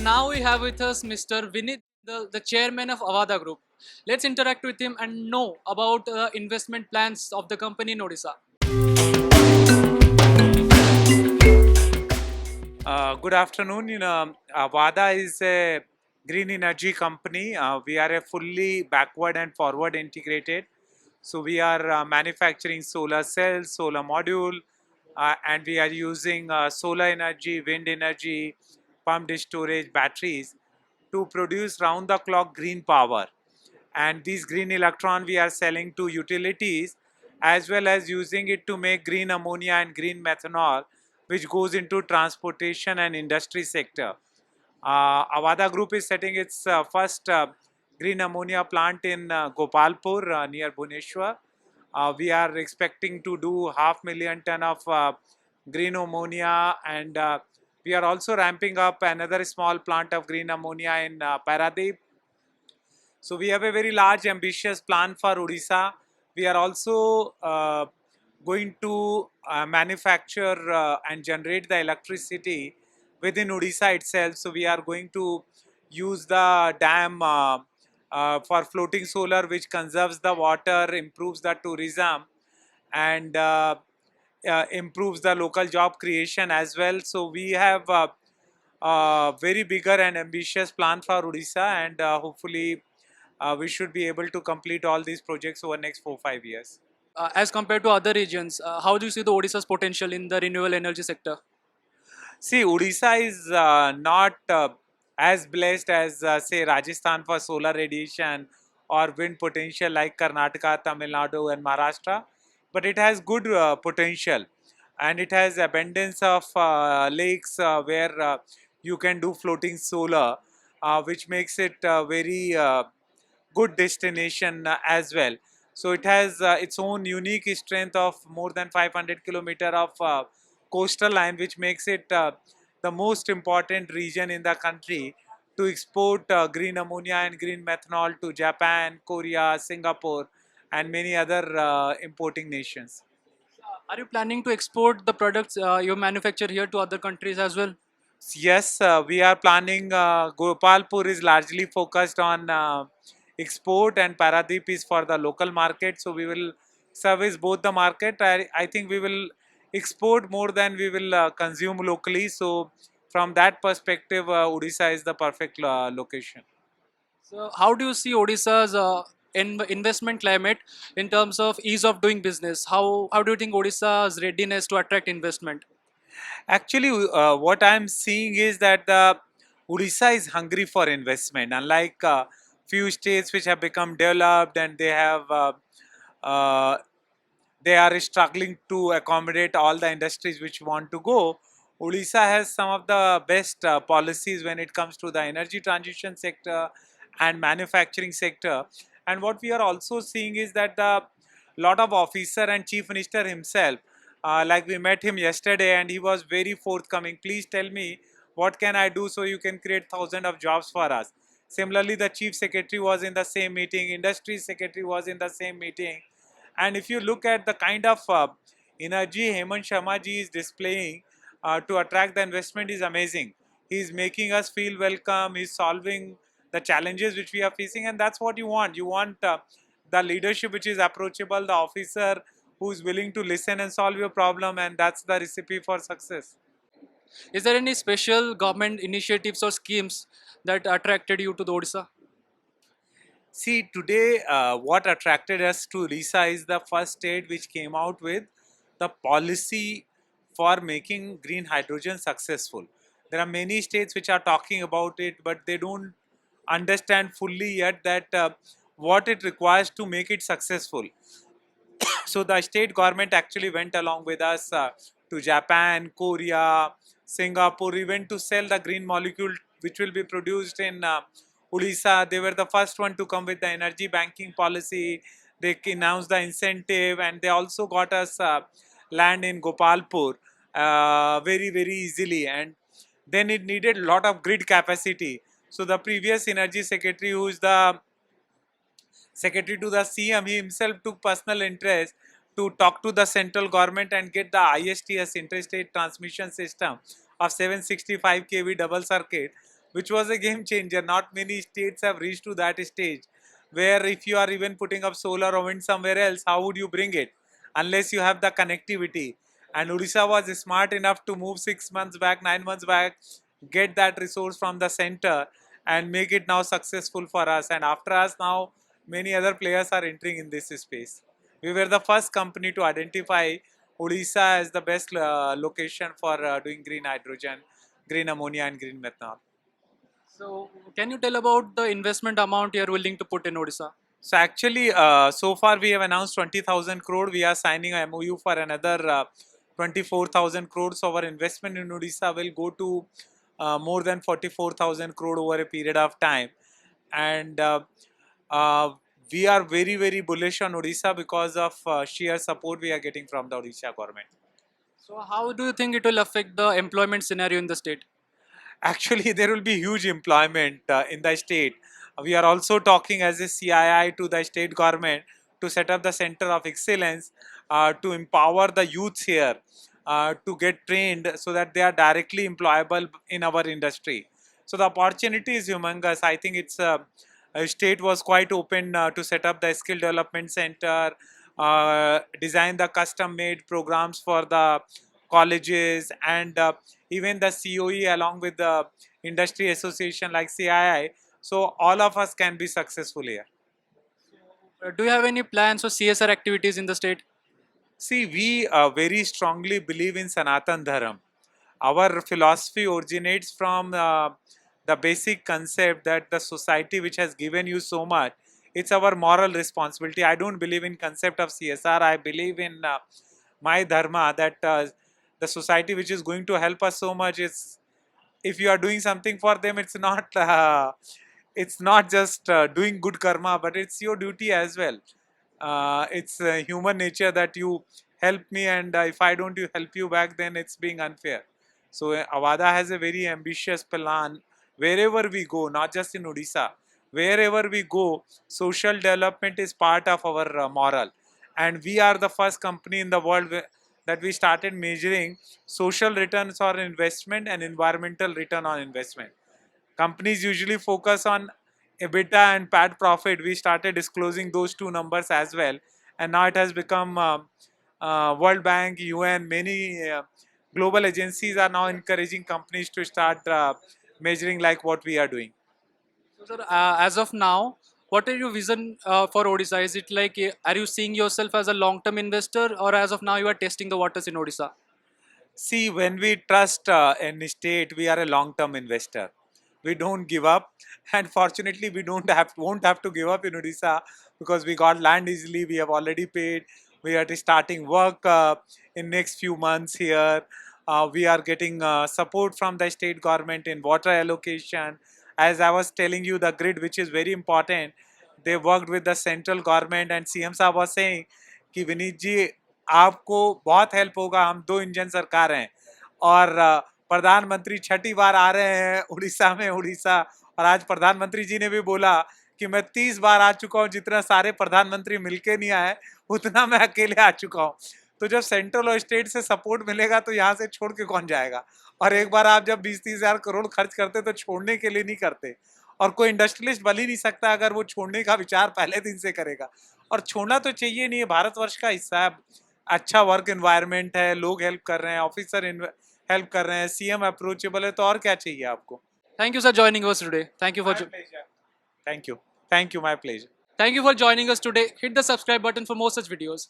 now we have with us Mr. Vineet, the chairman of Avaada Group. Let's interact with him and know about investment plans of the company in Odisha. Good afternoon. Avaada is a green energy company. We are a fully backward and forward integrated. So we are manufacturing solar cells, solar module, and we are using solar energy, wind energy, pumped storage, batteries to produce round-the-clock green power. And these green electron we are selling to utilities as well as using it to make green ammonia and green methanol, which goes into transportation and industry sector. Avaada Group is setting its first green ammonia plant in Gopalpur near Bhubaneswar. We are expecting to do 500,000 ton of green ammonia, and we are also ramping up another small plant of green ammonia in Paradeep. So we have a very large ambitious plan for Odisha. We are also going to manufacture and generate the electricity within Odisha itself. So we are going to use the dam for floating solar, which conserves the water, improves the tourism, and improves the local job creation as well. So we have very bigger and ambitious plan for Odisha, and hopefully we should be able to complete all these projects over next 4-5 years. As compared to other regions, how do you see the Odisha's potential in the renewable energy sector? See, Odisha is not as blessed as say Rajasthan for solar radiation or wind potential like Karnataka, Tamil Nadu and Maharashtra, but it has good potential, and it has abundance of lakes where you can do floating solar, which makes it very good destination as well. So it has its own unique strength of more than 500 kilometer of coastal line, which makes it the most important region in the country to export green ammonia and green methanol to Japan, Korea, Singapore, and many other importing nations. Are you planning to export the products you manufacture here to other countries as well? Yes, we are planning. Gopalpur is largely focused on export, and Paradeep is for the local market. So we will service both the market. I think we will export more than we will consume locally. So from that perspective, Odisha is the perfect location. So, how do you see Odisha's investment climate in terms of ease of doing business? How do you think Odisha's readiness to attract investment? Actually, what I'm seeing is that the Odisha is hungry for investment. Unlike few states which have become developed and uh, they are struggling to accommodate all the industries which want to go. Odisha has some of the best policies when it comes to the energy transition sector and manufacturing sector. And what we are also seeing is that the lot of officer and chief minister himself, like we met him yesterday, and he was very forthcoming. Please tell me what can I do so you can create thousands of jobs for us. Similarly, the chief secretary was in the same meeting, industry secretary was in the same meeting, and if you look at the kind of energy Hemant Sharma ji is displaying to attract the investment is amazing. He is making us feel welcome. He is solving the challenges which we are facing, and that's what you want. You want the leadership which is approachable, the officer who is willing to listen and solve your problem, and that's the recipe for success. Is there any special government initiatives or schemes that attracted you to the Odisha? See, today what attracted us to Odisha is the first state which came out with the policy for making green hydrogen successful. There are many states which are talking about it, but they don't understand fully yet that what it requires to make it successful. So the state government actually went along with us to Japan, Korea, Singapore, even to sell the green molecule which will be produced in Odisha. They were the first one to come with the energy banking policy. They announced the incentive, and they also got us land in Gopalpur very easily. And then it needed a lot of grid capacity. So the previous energy secretary, who is the secretary to the CM, he himself took personal interest to talk to the central government and get the ISTS, interstate transmission system of 765 kV double circuit. which was a game changer. Not many states have reached to that stage where if you are even putting up solar or wind somewhere else, how would you bring it unless you have the connectivity? And Odisha was smart enough to move 6 months back, 9 months back, get that resource from the center and make it now successful for us. And after us, now many other players are entering in this space. We were the first company to identify Odisha as the best location for doing green hydrogen, green ammonia, and green methanol. So, can you tell about the investment amount you are willing to put in Odisha? So actually, so far we have announced 20,000 crore. We are signing a MOU for another 24,000 crores. So our investment in Odisha will go to more than 44,000 crore over a period of time. And uh, we are very bullish on Odisha because of sheer support we are getting from the Odisha government. So, how do you think it will affect the employment scenario in the state? Actually, there will be huge employment in the state. We are also talking as a CII to the state government to set up the center of excellence to empower the youths here to get trained so that they are directly employable in our industry. So the opportunity is humongous. I think it's state was quite open to set up the skill development center, design the custom made programs for the colleges, and even the COE along with the industry association like CII. So all of us can be successful here. Do you have any plans for CSR activities in the state? See, we very strongly believe in Sanatan Dharam. Our philosophy originates from the basic concept that the society which has given you so much, it's our moral responsibility. I don't believe in concept of CSR. I believe in my dharma that the society which is going to help us so much is, if you are doing something for them, it's not just doing good karma, but it's your duty as well. It's human nature that you help me, and if I don't help you back, then it's being unfair. So Avaada has a very ambitious plan. Wherever we go, not just in Odisha, wherever we go, social development is part of our moral, and we are the first company in the world that we started measuring social returns on investment and environmental return on investment. Companies usually focus on EBITDA and PAT profit. We started disclosing those two numbers as well, and now it has become World Bank, UN, many global agencies are now encouraging companies to start measuring like what we are doing. So, sir, as of now, what are your vision for Odisha? Is it like, are you seeing yourself as a long-term investor, or as of now you are testing the waters in Odisha? See, when we trust an state, we are a long-term investor. We don't give up, and fortunately, we don't have won't have to give up in Odisha because we got land easily. We have already paid. We are starting work in next few months here. We are getting support from the state government in water allocation. As I was telling you, the grid, which is very important, they worked with the central government, and CM साहब was saying कि विनीत जी आपको बहुत help होगा, हम दो engine सरकार हैं और प्रधानमंत्री छठी बार आ रहे हैं उड़ीसा में उड़ीसा। और आज प्रधानमंत्री जी ने भी बोला कि मैं 30 बार आ चुका हूँ, जितना सारे प्रधानमंत्री मिलके नहीं आए उतना मैं अकेले आ चुका हूँ। तो जब सेंट्रल और स्टेट से सपोर्ट मिलेगा तो यहाँ से छोड़ के कौन जाएगा। और एक बार आप जब 20-30 हजार करोड़ खर्च करते तो छोड़ने के लिए नहीं करते, और कोई इंडस्ट्रियलिस्ट बन ही नहीं सकता अगर वो छोड़ने का विचार पहले दिन से करेगा। और छोड़ना तो चाहिए नहीं, है भारतवर्ष का हिस्सा है, अच्छा वर्क एनवायरनमेंट है, लोग हेल्प कर रहे हैं, ऑफिसर हेल्प कर रहे हैं, सीएम अप्रोचेबल है, तो और क्या चाहिए आपको। Thank you, sir, joining us today. Thank you for thank you, thank you, my pleasure. thank you for joining us today. Hit the subscribe button for more such videos.